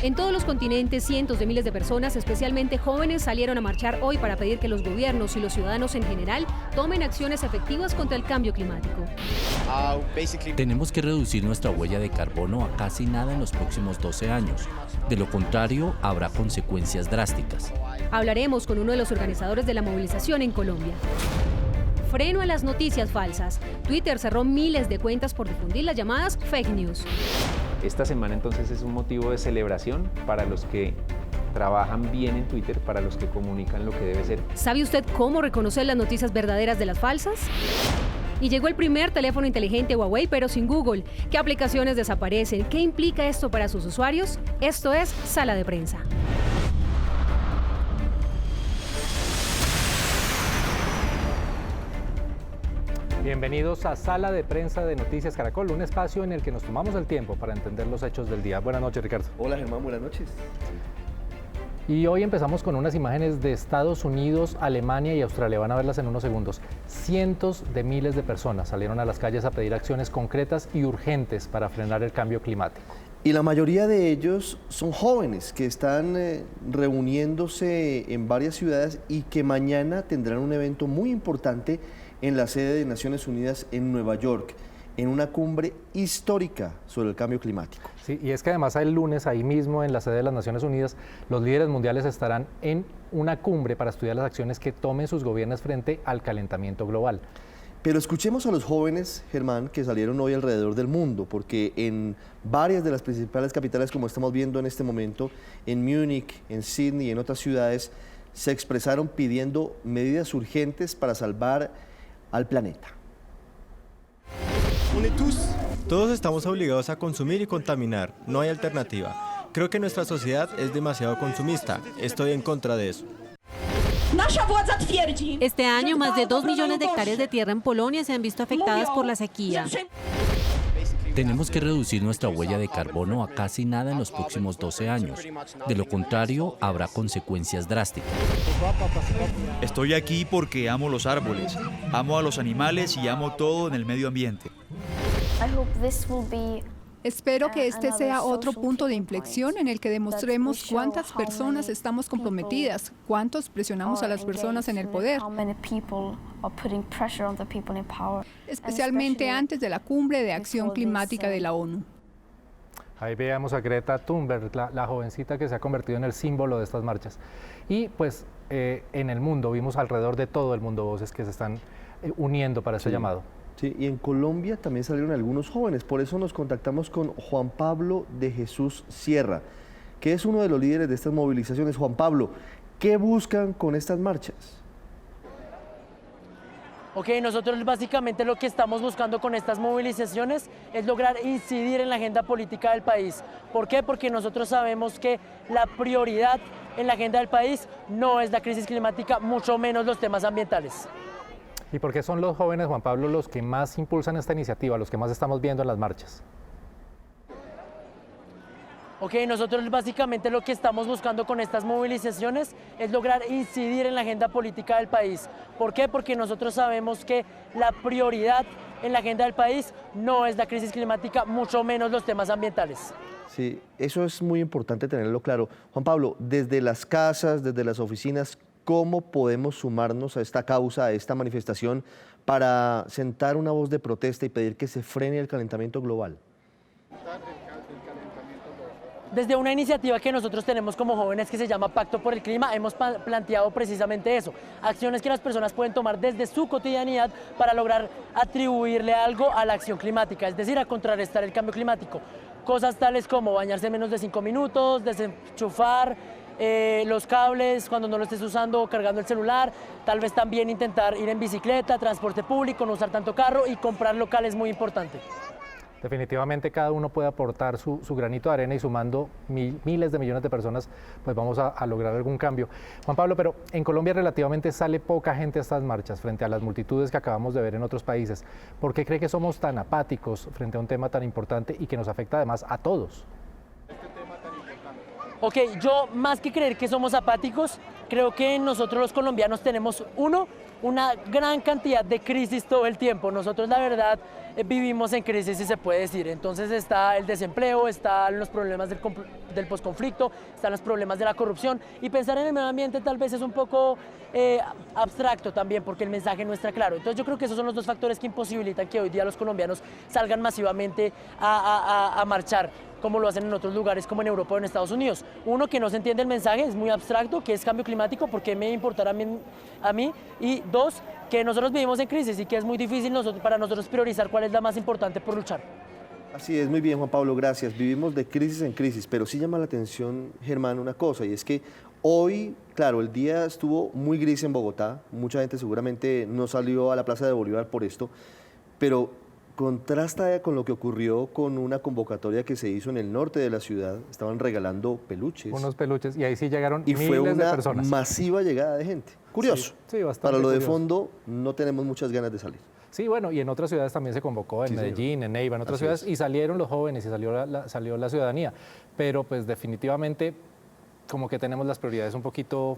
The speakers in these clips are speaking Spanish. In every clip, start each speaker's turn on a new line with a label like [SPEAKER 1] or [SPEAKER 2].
[SPEAKER 1] En todos los continentes, cientos de miles de personas, especialmente jóvenes, salieron a marchar hoy para pedir que los gobiernos y los ciudadanos en general tomen acciones efectivas contra el cambio climático.
[SPEAKER 2] Tenemos que reducir nuestra huella de carbono a casi nada en los próximos 12 años. De lo contrario, habrá consecuencias drásticas.
[SPEAKER 1] Hablaremos con uno de los organizadores de la movilización en Colombia. Freno a las noticias falsas. Twitter cerró miles de cuentas por difundir las llamadas fake news.
[SPEAKER 3] Esta semana entonces es un motivo de celebración para los que trabajan bien en Twitter, para los que comunican lo que debe ser.
[SPEAKER 1] ¿Sabe usted cómo reconocer las noticias verdaderas de las falsas? Y llegó el primer teléfono inteligente Huawei, pero sin Google. ¿Qué aplicaciones desaparecen? ¿Qué implica esto para sus usuarios? Esto es Sala de Prensa.
[SPEAKER 4] Bienvenidos a Sala de Prensa de Noticias Caracol, un espacio en el que nos tomamos el tiempo para entender los hechos del día. Buenas noches, Ricardo.
[SPEAKER 5] Hola, Germán, buenas noches.
[SPEAKER 4] Y hoy empezamos con unas imágenes de Estados Unidos, Alemania y Australia. Van a verlas en unos segundos. Cientos de miles de personas salieron a las calles a pedir acciones concretas y urgentes para frenar el cambio climático.
[SPEAKER 5] Y la mayoría de ellos son jóvenes que están reuniéndose en varias ciudades y que mañana tendrán un evento muy importante en la sede de Naciones Unidas en Nueva York, en una cumbre histórica sobre el cambio climático.
[SPEAKER 4] Sí, y es que además el lunes, ahí mismo en la sede de las Naciones Unidas, los líderes mundiales estarán en una cumbre para estudiar las acciones que tomen sus gobiernos frente al calentamiento global.
[SPEAKER 5] Pero escuchemos a los jóvenes, Germán, que salieron hoy alrededor del mundo, porque en varias de las principales capitales, como estamos viendo en este momento, en Múnich, en Sydney y en otras ciudades, se expresaron pidiendo medidas urgentes para salvar al planeta.
[SPEAKER 6] Todos estamos obligados a consumir y contaminar, no hay alternativa. Creo que nuestra sociedad es demasiado consumista, estoy en contra de eso.
[SPEAKER 7] Este año, más de 2 millones de hectáreas de tierra en Polonia se han visto afectadas por la sequía.
[SPEAKER 2] Tenemos que reducir nuestra huella de carbono a casi nada en los próximos 12 años. De lo contrario, habrá consecuencias drásticas.
[SPEAKER 8] Estoy aquí porque amo los árboles, amo a los animales y amo todo en el medio ambiente.
[SPEAKER 9] Espero que este sea otro punto de inflexión en el que demostremos cuántas personas estamos comprometidas, cuántos presionamos a las personas en el poder, especialmente antes de la cumbre de acción climática de la ONU.
[SPEAKER 4] Ahí veamos a Greta Thunberg, la jovencita que se ha convertido en el símbolo de estas marchas. Y pues en el mundo, vimos alrededor de todo el mundo voces que se están uniendo para ese llamado.
[SPEAKER 5] Sí, y en Colombia también salieron algunos jóvenes, por eso nos contactamos con Juan Pablo de Jesús Sierra, que es uno de los líderes de estas movilizaciones. Juan Pablo, ¿qué buscan con estas marchas?
[SPEAKER 10] Ok, nosotros básicamente lo que estamos buscando con estas movilizaciones es lograr incidir en la agenda política del país. ¿Por qué? Porque nosotros sabemos que la prioridad en la agenda del país no es la crisis climática, mucho menos los temas ambientales.
[SPEAKER 4] ¿Y por qué son los jóvenes, Juan Pablo, los que más impulsan esta iniciativa, los que más estamos viendo en las marchas?
[SPEAKER 10] Ok, nosotros básicamente lo que estamos buscando con estas movilizaciones es lograr incidir en la agenda política del país. ¿Por qué? Porque nosotros sabemos que la prioridad en la agenda del país no es la crisis climática, mucho menos los temas ambientales.
[SPEAKER 5] Sí, eso es muy importante tenerlo claro. Juan Pablo, desde las casas, desde las oficinas, ¿cómo podemos sumarnos a esta causa, a esta manifestación, para sentar una voz de protesta y pedir que se frene el calentamiento global?
[SPEAKER 10] Desde una iniciativa que nosotros tenemos como jóvenes que se llama Pacto por el Clima, hemos planteado precisamente eso, acciones que las personas pueden tomar desde su cotidianidad para lograr atribuirle algo a la acción climática, es decir, a contrarrestar el cambio climático. Cosas tales como bañarse en menos de 5 minutos, desenchufar los cables cuando no lo estés usando o cargando el celular, tal vez también intentar ir en bicicleta, transporte público, no usar tanto carro y comprar local es muy importante.
[SPEAKER 4] Definitivamente cada uno puede aportar su granito de arena y sumando miles de millones de personas, pues vamos a lograr algún cambio. Juan Pablo, pero en Colombia relativamente sale poca gente a estas marchas frente a las multitudes que acabamos de ver en otros países. ¿Por qué cree que somos tan apáticos frente a un tema tan importante y que nos afecta además a todos?
[SPEAKER 10] Ok, yo más que creer que somos apáticos, creo que nosotros los colombianos tenemos, uno, una gran cantidad de crisis todo el tiempo. Nosotros la verdad vivimos en crisis, si se puede decir. Entonces está el desempleo, están los problemas del posconflicto, están los problemas de la corrupción, y pensar en el medio ambiente tal vez es un poco abstracto también, porque el mensaje no está claro. Entonces yo creo que esos son los dos factores que imposibilitan que hoy día los colombianos salgan masivamente a marchar, como lo hacen en otros lugares como en Europa o en Estados Unidos. Uno, que no se entiende el mensaje, es muy abstracto, que es cambio climático, ¿por qué me importará a mí? Y dos, que nosotros vivimos en crisis y que es muy difícil para nosotros priorizar cuál es la más importante por luchar.
[SPEAKER 5] Así es, muy bien, Juan Pablo, gracias. Vivimos de crisis en crisis, pero sí llama la atención, Germán, una cosa, y es que hoy, claro, el día estuvo muy gris en Bogotá, mucha gente seguramente no salió a la Plaza de Bolívar por esto, pero contrasta con lo que ocurrió con una convocatoria que se hizo en el norte de la ciudad. Estaban regalando peluches.
[SPEAKER 4] Unos peluches, y ahí sí llegaron
[SPEAKER 5] y
[SPEAKER 4] miles
[SPEAKER 5] fue una
[SPEAKER 4] de personas.
[SPEAKER 5] masiva llegada de gente. Curioso.
[SPEAKER 4] Sí, bastante
[SPEAKER 5] Para lo de
[SPEAKER 4] curioso.
[SPEAKER 5] fondo no tenemos muchas ganas de salir.
[SPEAKER 4] Sí, bueno, y en otras ciudades también se convocó, en Medellín, en Neiva, en otras ciudades, y salieron los jóvenes y salió la ciudadanía. Pero pues definitivamente como que tenemos las prioridades un poquito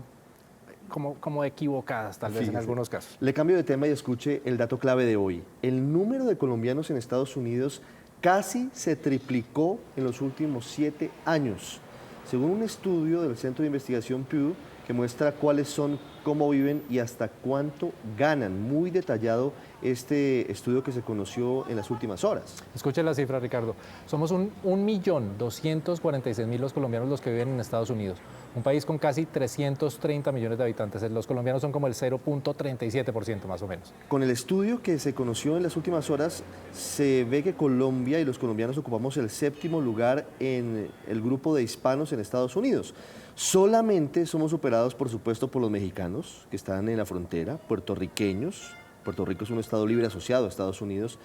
[SPEAKER 4] como equivocadas, tal vez, en algunos casos.
[SPEAKER 5] Le cambio de tema y escuche el dato clave de hoy. El número de colombianos en Estados Unidos casi se triplicó en los últimos 7 años, según un estudio del Centro de Investigación Pew que muestra cuáles son, cómo viven y hasta cuánto ganan. Muy detallado este estudio que se conoció en las últimas horas.
[SPEAKER 4] Escuche la cifra, Ricardo. Somos 1.246.000 los colombianos los que viven en Estados Unidos, un país con casi 330 millones de habitantes. Los colombianos son como el 0.37% más o menos.
[SPEAKER 5] Con el estudio que se conoció en las últimas horas, se ve que Colombia y los colombianos ocupamos el 7º lugar en el grupo de hispanos en Estados Unidos. Solamente somos superados, por supuesto, por los mexicanos, que están en la frontera, puertorriqueños. Puerto Rico es un estado libre asociado a Estados Unidos,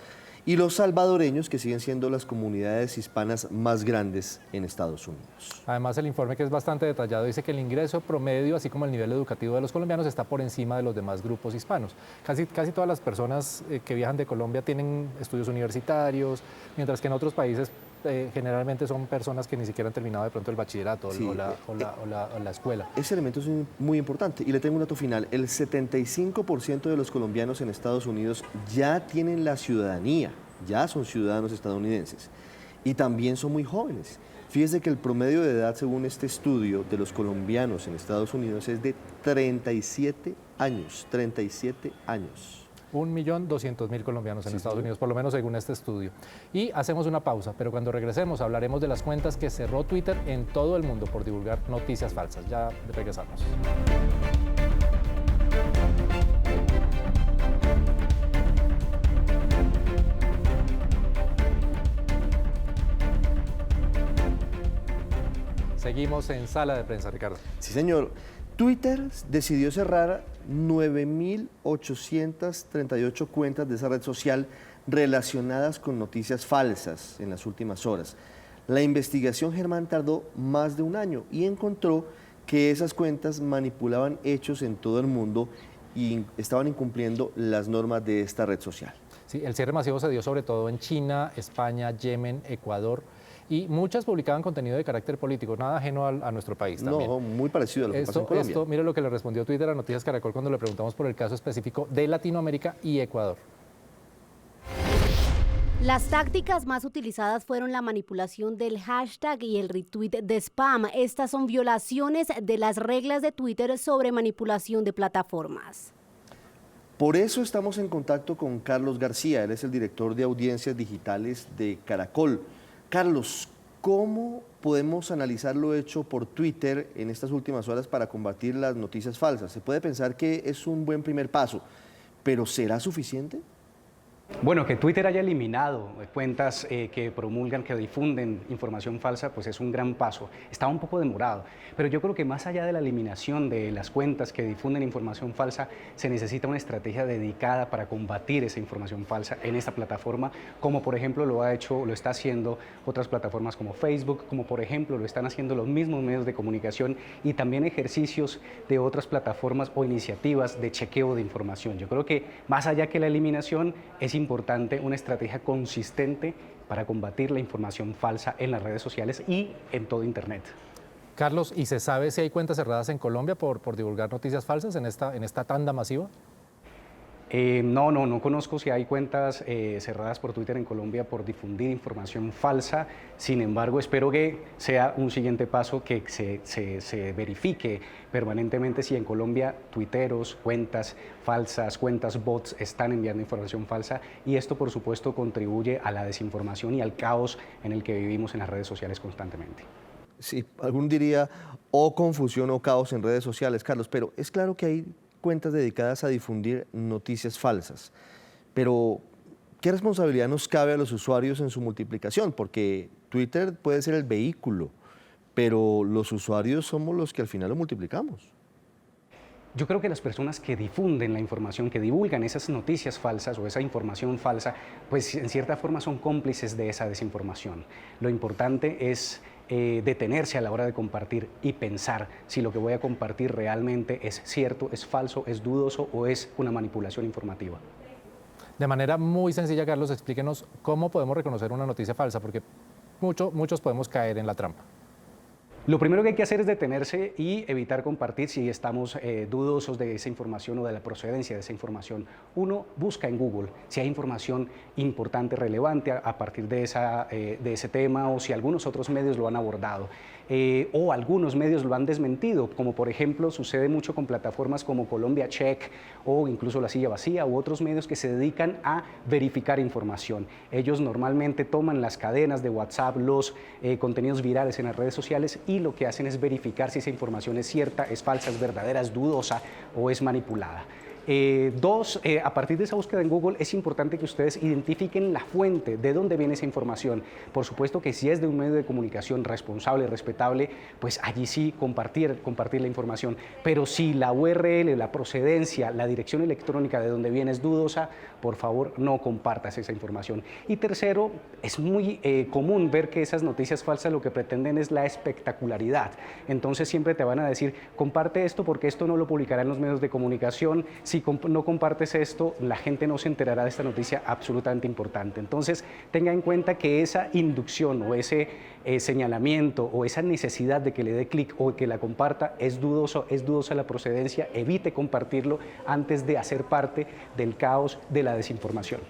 [SPEAKER 5] y los salvadoreños, que siguen siendo las comunidades hispanas más grandes en Estados Unidos.
[SPEAKER 4] Además, el informe, que es bastante detallado, dice que el ingreso promedio, así como el nivel educativo de los colombianos, está por encima de los demás grupos hispanos. Casi todas las personas que viajan de Colombia tienen estudios universitarios, mientras que en otros países generalmente son personas que ni siquiera han terminado de pronto el bachillerato o la escuela.
[SPEAKER 5] Ese elemento es muy importante. Y le tengo un dato final. El 75% de los colombianos en Estados Unidos ya tienen la ciudadanía, ya son ciudadanos estadounidenses. Y también son muy jóvenes. Fíjese que el promedio de edad, según este estudio, de los colombianos en Estados Unidos es de 37 años. 37 años.
[SPEAKER 4] 1.200.000 colombianos en Estados Unidos, por lo menos según este estudio. Y hacemos una pausa, pero cuando regresemos hablaremos de las cuentas que cerró Twitter en todo el mundo por divulgar noticias falsas. Ya regresamos. Seguimos en Sala de Prensa, Ricardo.
[SPEAKER 5] Sí, señor. Twitter decidió cerrar 9.838 cuentas de esa red social relacionadas con noticias falsas en las últimas horas. La investigación, Germán, tardó más de un año y encontró que esas cuentas manipulaban hechos en todo el mundo y estaban incumpliendo las normas de esta red social.
[SPEAKER 4] Sí, el cierre masivo se dio sobre todo en China, España, Yemen, Ecuador, y muchas publicaban contenido de carácter político, nada ajeno a nuestro país también.
[SPEAKER 5] No, muy parecido a lo que pasa en Colombia.
[SPEAKER 4] Mire lo que le respondió Twitter a Noticias Caracol cuando le preguntamos por el caso específico de Latinoamérica y Ecuador.
[SPEAKER 11] Las tácticas más utilizadas fueron la manipulación del hashtag y el retweet de spam. Estas son violaciones de las reglas de Twitter sobre manipulación de plataformas.
[SPEAKER 5] Por eso estamos en contacto con Carlos García, él es el director de audiencias digitales de Caracol. Carlos, ¿cómo podemos analizar lo hecho por Twitter en estas últimas horas para combatir las noticias falsas? Se puede pensar que es un buen primer paso, pero ¿será suficiente?
[SPEAKER 12] Bueno, que Twitter haya eliminado cuentas que promulgan, que difunden información falsa, pues es un gran paso. Está un poco demorado, pero yo creo que más allá de la eliminación de las cuentas que difunden información falsa, se necesita una estrategia dedicada para combatir esa información falsa en esta plataforma, como por ejemplo lo está haciendo otras plataformas como Facebook, como por ejemplo lo están haciendo los mismos medios de comunicación y también ejercicios de otras plataformas o iniciativas de chequeo de información. Yo creo que más allá que la eliminación, es importante una estrategia consistente para combatir la información falsa en las redes sociales y en todo Internet.
[SPEAKER 4] Carlos, ¿y se sabe si hay cuentas cerradas en Colombia por divulgar noticias falsas en esta tanda masiva?
[SPEAKER 12] No conozco si hay cuentas cerradas por Twitter en Colombia por difundir información falsa. Sin embargo, espero que sea un siguiente paso que se verifique permanentemente si en Colombia tuiteros, cuentas falsas, cuentas bots están enviando información falsa, y esto por supuesto contribuye a la desinformación y al caos en el que vivimos en las redes sociales constantemente.
[SPEAKER 5] Sí, algún diría o confusión o caos en redes sociales, Carlos, pero es claro que hay cuentas dedicadas a difundir noticias falsas. Pero, ¿qué responsabilidad nos cabe a los usuarios en su multiplicación? Porque Twitter puede ser el vehículo, pero los usuarios somos los que al final lo multiplicamos.
[SPEAKER 12] Yo creo que las personas que difunden la información, que divulgan esas noticias falsas o esa información falsa, pues en cierta forma son cómplices de esa desinformación. Lo importante es detenerse a la hora de compartir y pensar si lo que voy a compartir realmente es cierto, es falso, es dudoso o es una manipulación informativa.
[SPEAKER 4] De manera muy sencilla, Carlos, explíquenos cómo podemos reconocer una noticia falsa, porque muchos podemos caer en la trampa.
[SPEAKER 12] Lo primero que hay que hacer es detenerse y evitar compartir si estamos dudosos de esa información o de la procedencia de esa información. Uno busca en Google si hay información importante, relevante a partir de ese tema, o si algunos otros medios lo han abordado. O algunos medios lo han desmentido, como por ejemplo sucede mucho con plataformas como Colombia Check o incluso La Silla Vacía u otros medios que se dedican a verificar información. Ellos normalmente toman las cadenas de WhatsApp, los contenidos virales en las redes sociales, y lo que hacen es verificar si esa información es cierta, es falsa, es verdadera, es dudosa o es manipulada. A partir de esa búsqueda en Google es importante que ustedes identifiquen la fuente, de dónde viene esa información. Por supuesto que si es de un medio de comunicación responsable, respetable, pues allí sí compartir la información. Pero si la URL, la procedencia, la dirección electrónica de donde viene es dudosa, por favor no compartas esa información. Y tercero, es muy común ver que esas noticias falsas lo que pretenden es la espectacularidad. Entonces siempre te van a decir, comparte esto porque esto no lo publicarán los medios de comunicación. Si no compartes esto, la gente no se enterará de esta noticia absolutamente importante. Entonces, tenga en cuenta que esa inducción o ese señalamiento o esa necesidad de que le dé clic o que la comparta es dudosa la procedencia. Evite compartirlo antes de hacer parte del caos de la desinformación.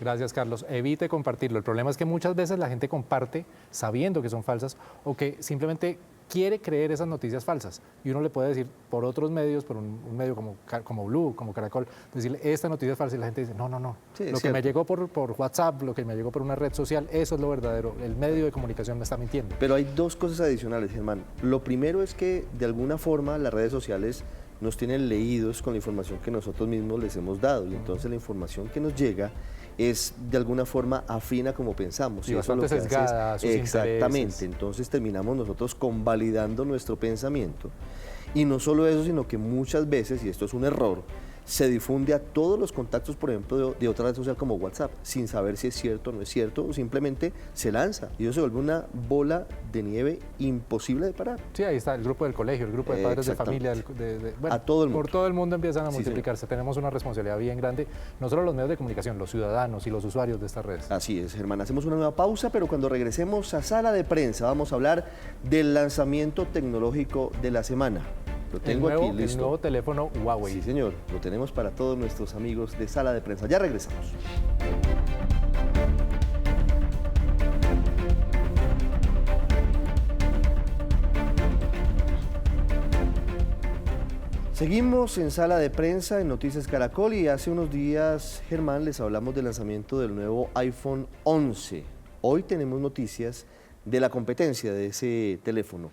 [SPEAKER 4] Gracias, Carlos. Evite compartirlo. El problema es que muchas veces la gente comparte sabiendo que son falsas o que simplemente quiere creer esas noticias falsas. Y uno le puede decir por otros medios, por un medio como Blue, como Caracol, decirle esta noticia es falsa, y la gente dice no.
[SPEAKER 5] Sí,
[SPEAKER 4] lo que me llegó por WhatsApp, lo que me llegó por una red social, eso es lo verdadero. El medio de comunicación me está mintiendo.
[SPEAKER 5] Pero hay dos cosas adicionales, Germán. Lo primero es que de alguna forma las redes sociales nos tienen leídos con la información que nosotros mismos les hemos dado, y entonces la información que nos llega es de alguna forma afina como pensamos.
[SPEAKER 4] Y bastante sesgada a sus
[SPEAKER 5] exactamente,
[SPEAKER 4] intereses.
[SPEAKER 5] entonces terminamos nosotros convalidando nuestro pensamiento. Y no solo eso, sino que muchas veces, y esto es un error, se difunde a todos los contactos, por ejemplo, de otra red social como WhatsApp, sin saber si es cierto o no es cierto, o simplemente se lanza y eso se vuelve una bola de nieve imposible de parar.
[SPEAKER 4] Sí, ahí está el grupo del colegio, el grupo de padres de familia, bueno,
[SPEAKER 5] a todo el mundo.
[SPEAKER 4] Por todo el mundo empiezan a
[SPEAKER 5] Sí,
[SPEAKER 4] multiplicarse.
[SPEAKER 5] señor.
[SPEAKER 4] Tenemos una responsabilidad bien grande, no solo los medios de comunicación, los ciudadanos y los usuarios de estas redes.
[SPEAKER 5] Así es, Germán. Hacemos una nueva pausa, pero cuando regresemos a Sala de Prensa vamos a hablar del lanzamiento tecnológico de la semana. Lo tengo aquí, listo.
[SPEAKER 4] El nuevo teléfono Huawei.
[SPEAKER 5] Sí, señor. Lo tenemos para todos nuestros amigos de Sala de Prensa. Ya regresamos. Seguimos en Sala de Prensa en Noticias Caracol, y hace unos días, Germán, les hablamos del lanzamiento del nuevo iPhone 11. Hoy tenemos noticias de la competencia de ese teléfono.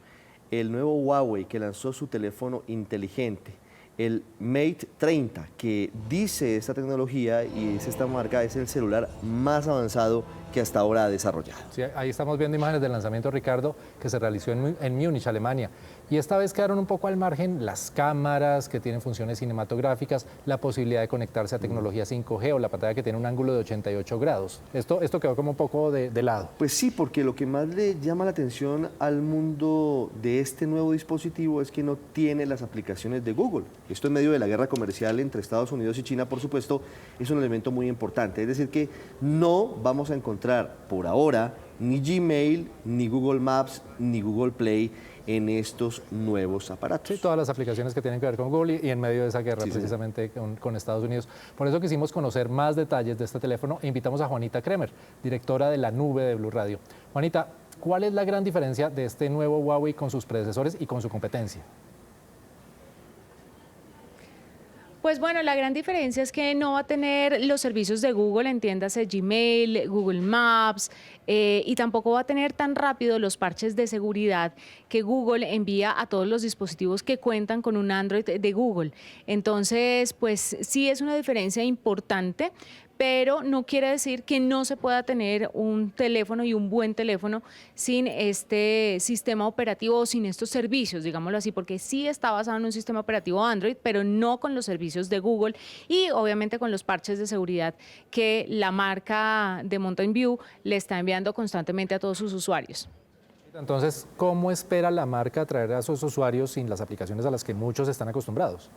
[SPEAKER 5] El nuevo Huawei, que lanzó su teléfono inteligente, el Mate 30, que dice esta tecnología y dice esta marca es el celular más avanzado que hasta ahora ha desarrollado.
[SPEAKER 4] Sí, ahí estamos viendo imágenes del lanzamiento, Ricardo, que se realizó en Múnich, Alemania. Y esta vez quedaron un poco al margen las cámaras que tienen funciones cinematográficas, la posibilidad de conectarse a tecnología 5G o la pantalla que tiene un ángulo de 88 grados. Esto quedó como un poco de lado.
[SPEAKER 5] Pues sí, porque lo que más le llama la atención al mundo de este nuevo dispositivo es que no tiene las aplicaciones de Google. Esto en medio de la guerra comercial entre Estados Unidos y China, por supuesto, es un elemento muy importante. Es decir, que no vamos a encontrar por ahora ni Gmail, ni Google Maps, ni Google Play en estos nuevos aparatos.
[SPEAKER 4] Sí, todas las aplicaciones que tienen que ver con Google y en medio de esa guerra
[SPEAKER 5] Sí,
[SPEAKER 4] precisamente con Estados Unidos. Por eso quisimos conocer más detalles de este teléfono e invitamos a Juanita Kremer, directora de la nube de Blue Radio. Juanita, ¿cuál es la gran diferencia de este nuevo Huawei con sus predecesores y con su competencia?
[SPEAKER 13] Pues bueno, la gran diferencia es que no va a tener los servicios de Google, entiéndase Gmail, Google Maps, y tampoco va a tener tan rápido los parches de seguridad que Google envía a todos los dispositivos que cuentan con un Android de Google. Entonces, pues sí es una diferencia importante, pero no quiere decir que no se pueda tener un teléfono y un buen teléfono sin este sistema operativo o sin estos servicios, digámoslo así, porque sí está basado en un sistema operativo Android, pero no con los servicios de Google y obviamente con los parches de seguridad que la marca de Mountain View le está enviando constantemente a todos sus usuarios.
[SPEAKER 4] Entonces, ¿cómo espera la marca atraer a sus usuarios sin las aplicaciones a las que muchos están acostumbrados?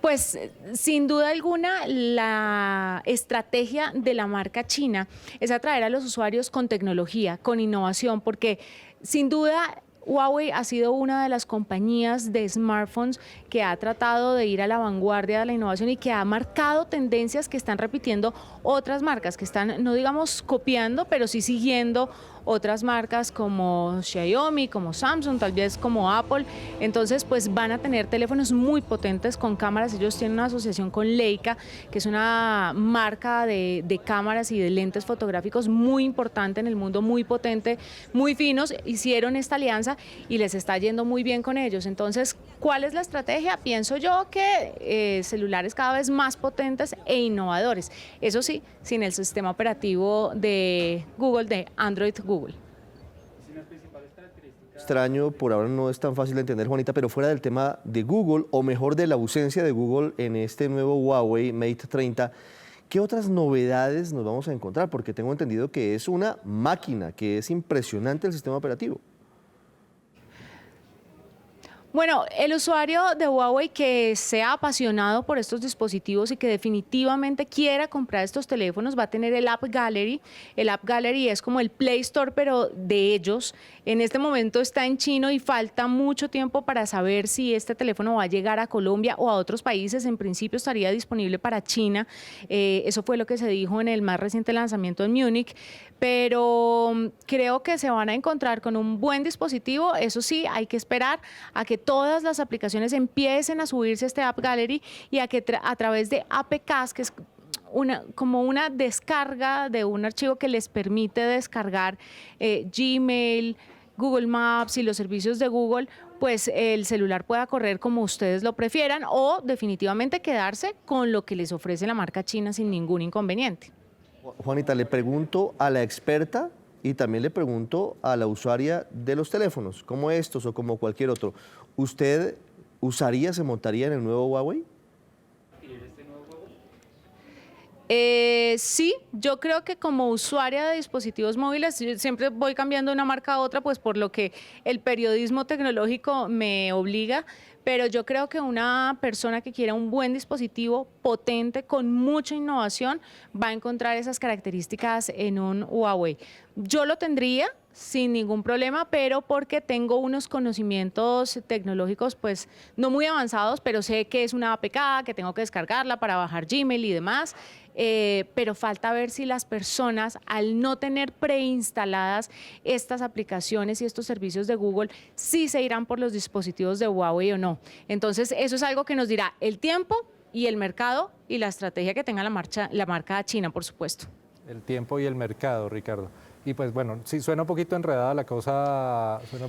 [SPEAKER 13] Pues sin duda alguna la estrategia de la marca china es atraer a los usuarios con tecnología, con innovación, porque sin duda Huawei ha sido una de las compañías de smartphones que ha tratado de ir a la vanguardia de la innovación y que ha marcado tendencias que están repitiendo otras marcas, que están, no digamos copiando, pero sí siguiendo otras marcas como Xiaomi, como Samsung, tal vez como Apple. Entonces, pues van a tener teléfonos muy potentes con cámaras. Ellos tienen una asociación con Leica, que es una marca de cámaras y de lentes fotográficos muy importante en el mundo, muy potente, muy finos. Hicieron esta alianza y les está yendo muy bien con ellos. Entonces, ¿cuál es la estrategia? Pienso yo que celulares cada vez más potentes e innovadores. Eso sí, sin el sistema operativo de Google, de Android Google.
[SPEAKER 5] Extraño, por ahora no es tan fácil de entender, Juanita, pero fuera del tema de Google, o mejor de la ausencia de Google en este nuevo Huawei Mate 30, ¿qué otras novedades nos vamos a encontrar? Porque tengo entendido que es una máquina, que es impresionante el sistema operativo.
[SPEAKER 13] Bueno, el usuario de Huawei que sea apasionado por estos dispositivos y que definitivamente quiera comprar estos teléfonos va a tener el App Gallery. El App Gallery es como el Play Store, pero de ellos. En este momento está en chino y falta mucho tiempo para saber si este teléfono va a llegar a Colombia o a otros países. En principio estaría disponible para China. Eso fue lo que se dijo en el más reciente lanzamiento en Múnich. Pero creo que se van a encontrar con un buen dispositivo. Eso sí, hay que esperar a que todas las aplicaciones empiecen a subirse a este App Gallery y a que a través de APKs, que es como una descarga de un archivo que les permite descargar Gmail, Google Maps y los servicios de Google, pues el celular pueda correr como ustedes lo prefieran o definitivamente quedarse con lo que les ofrece la marca china sin ningún inconveniente.
[SPEAKER 5] Juanita, le pregunto a la experta y también le pregunto a la usuaria de los teléfonos, como estos o como cualquier otro. ¿Usted usaría, se montaría en el nuevo Huawei?
[SPEAKER 13] Sí, yo creo que como usuaria de dispositivos móviles, yo siempre voy cambiando de una marca a otra, pues por lo que el periodismo tecnológico me obliga, pero yo creo que una persona que quiera un buen dispositivo potente, con mucha innovación, va a encontrar esas características en un Huawei. Yo lo tendría sin ningún problema, pero porque tengo unos conocimientos tecnológicos pues no muy avanzados, pero sé que es una APK, que tengo que descargarla para bajar Gmail y demás, pero falta ver si las personas, al no tener preinstaladas estas aplicaciones y estos servicios de Google, sí se irán por los dispositivos de Huawei o no. Entonces, eso es algo que nos dirá el tiempo y el mercado y la estrategia que tenga la marca china, por supuesto.
[SPEAKER 4] El tiempo y el mercado, Ricardo. Y pues bueno, sí suena un poquito enredada la cosa,
[SPEAKER 5] Pues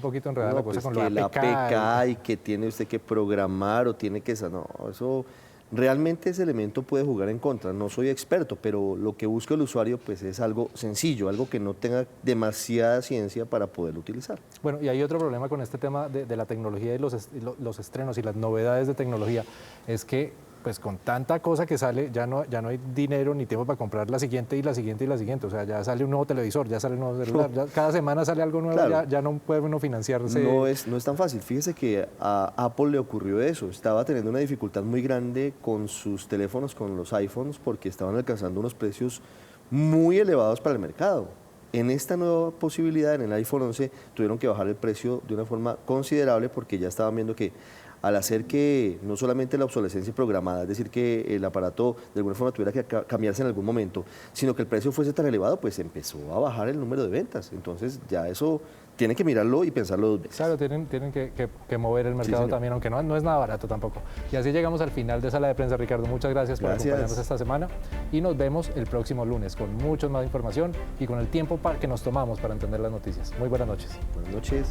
[SPEAKER 4] con
[SPEAKER 5] que
[SPEAKER 4] la
[SPEAKER 5] APK y que tiene usted que programar o tiene que... No, eso realmente ese elemento puede jugar en contra. No soy experto, pero lo que busca el usuario pues es algo sencillo, algo que no tenga demasiada ciencia para poderlo utilizar.
[SPEAKER 4] Bueno, y hay otro problema con este tema de la tecnología y los estrenos y las novedades de tecnología, es que pues con tanta cosa que sale, ya no hay dinero ni tiempo para comprar la siguiente y la siguiente y la siguiente. O sea, ya sale un nuevo televisor, ya sale un nuevo celular, ya cada semana sale algo nuevo, claro. ya no puede uno financiarse.
[SPEAKER 5] No es tan fácil. Fíjese que a Apple le ocurrió eso. Estaba teniendo una dificultad muy grande con sus teléfonos, con los iPhones, porque estaban alcanzando unos precios muy elevados para el mercado. En esta nueva posibilidad, en el iPhone 11, tuvieron que bajar el precio de una forma considerable porque ya estaban viendo que al hacer que no solamente la obsolescencia programada, es decir, que el aparato de alguna forma tuviera que cambiarse en algún momento, sino que el precio fuese tan elevado, pues empezó a bajar el número de ventas. Entonces ya eso tienen que mirarlo y pensarlo dos veces.
[SPEAKER 4] Claro, tienen que mover el mercado también, aunque no es nada barato tampoco. Y así llegamos al final de Sala de Prensa, Ricardo. Muchas gracias por acompañarnos esta semana y nos vemos el próximo lunes con mucha más información y con el tiempo que nos tomamos para entender las noticias. Muy buenas noches.
[SPEAKER 5] Buenas noches.